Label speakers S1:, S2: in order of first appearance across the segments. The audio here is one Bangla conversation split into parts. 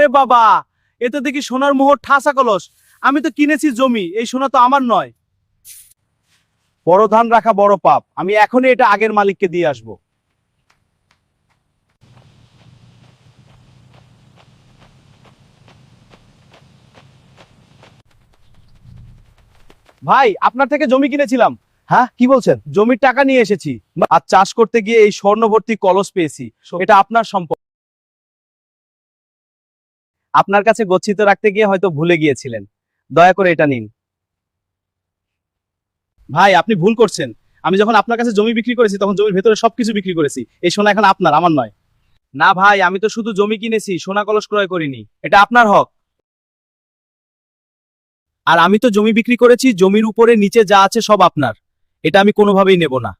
S1: ওরে বাবা, এ তো দেখি সোনার মোহর ঠাসা কলস। আমি তো কিনেছি জমি, এই সোনা তো আমার নয়। বড় ধান রাখা বড় পাপ, আমি এখনই এটা আগের মালিককে দিয়ে আসব। ভাই, আপনার থেকে জমি কিনেছিলাম। হ্যাঁ, কি বলছেন? জমির টাকা নিয়ে এসেছি, আর চাষ করতে গিয়ে এই স্বর্ণভর্তি কলস পেয়েছি। এটা আপনার সম্পদ। আপনার কাছে গচ্ছিত রাখতে গিয়ে হয়তো ভুলে গিয়েছিলেন, দয়া করে এটা নিন। ভাই, আপনি ভুল করছেন। আমি যখন আপনার কাছে জমি বিক্রি করেছি তখন জমির ভেতরে সবকিছু বিক্রি করেছি। এই সোনা এখন আপনার, আমার নয়। না ভাই, আমি তো শুধু জমি কিনেছি, সোনা কলস ক্রয় করিনি। এটা আপনার হক। আর আমি তো জমি বিক্রি করেছি, জমির উপরে নিচে যা আছে সব আপনার। এটা আমি কোনোভাবেই নেব না।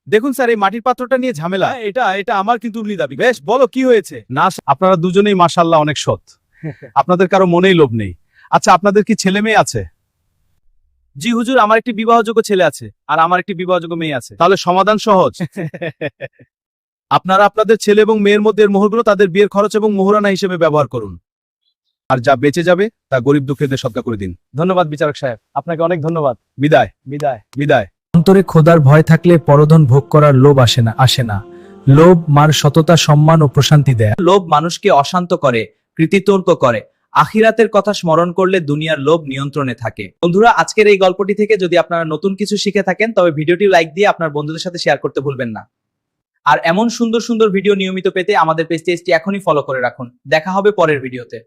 S1: দেখুন স্যার, এই মাটির পাত্রটা নিয়ে ঝামেলা। এটা এটা আমার কিন্তু উর্লি দাবি। বেশ, বলো কি হয়েছে? না, আপনারা দুজনেই মাশাআল্লাহ অনেক সৎ। আপনাদের কারো মনেই লোভ নেই। আচ্ছা, আপনাদের কি ছেলে মেয়ে আছে? জি হুজুর, আমার একটি বিবাহযোগ্য ছেলে আছে, আর আমার একটি বিবাহযোগ্য মেয়ে আছে। তাহলে সমাধান সহজ। আপনারা আপনাদের ছেলে এবং মেয়ের মধ্যে এর মোহরগুলো তাদের বিয়ের খরচ এবং মোহরানা হিসেবে ব্যবহার করুন। আর যা বেঁচে যাবে তা গরিব দুঃখীদের সদকা করে দিন। ধন্যবাদ বিচারক সাহেব, আপনাকে অনেক ধন্যবাদ। বিদায় বিদায় বিদায়।
S2: অন্তরে খোদার ভয় থাকলে পরধন ভোগ করার লোভ আসে না। লোভ মার সততা, সম্মান ও প্রশান্তি দেয়।
S3: লোভ মানুষকে অশান্ত করে, কৃতিতর্ক করে। আখিরাতের কথা স্মরণ করলে দুনিয়ার লোভ নিয়ন্ত্রণে থাকে। বন্ধুরা, আজকের এই গল্পটি থেকে যদি আপনারা নতুন কিছু শিখে থাকেন তবে ভিডিওটি লাইক দিয়ে আপনার বন্ধুদের সাথে শেয়ার করতে ভুলবেন না। আর এমন সুন্দর সুন্দর ভিডিও নিয়মিত পেতে আমাদের পেজটি এখনই ফলো করে রাখুন। দেখা হবে পরের ভিডিওতে।